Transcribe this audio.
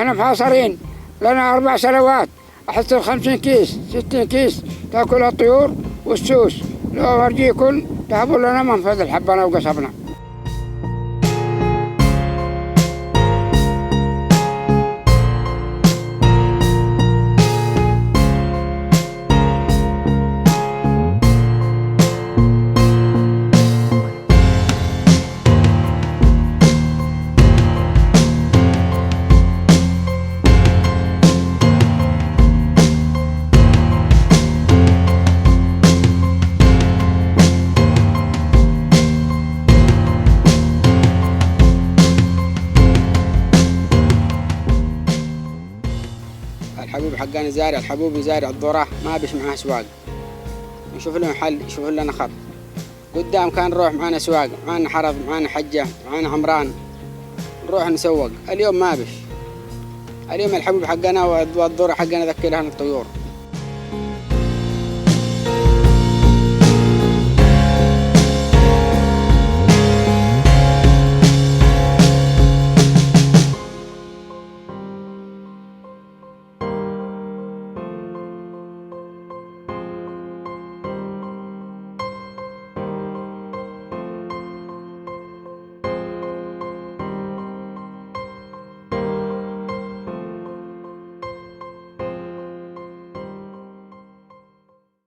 احنا محاصرين لنا 4 سنوات، احس 50 كيس 60 كيس تاكلها الطيور والسوس، لو ورجي يكون تهبوا لنا منفذ الحبنا وقصبنا. الحبوب حقنا زارع الحبوب وزارع الذرة ما بيش معاه سواق، نشوف له محل يشوف لنا خط. قدام كان نروح معانا سواق، معانا حرث، معانا حجة، معانا عمران، نروح نسوق. اليوم ما بيش، اليوم الحبوب حقنا والذرة حقنا ذكلها الطيور.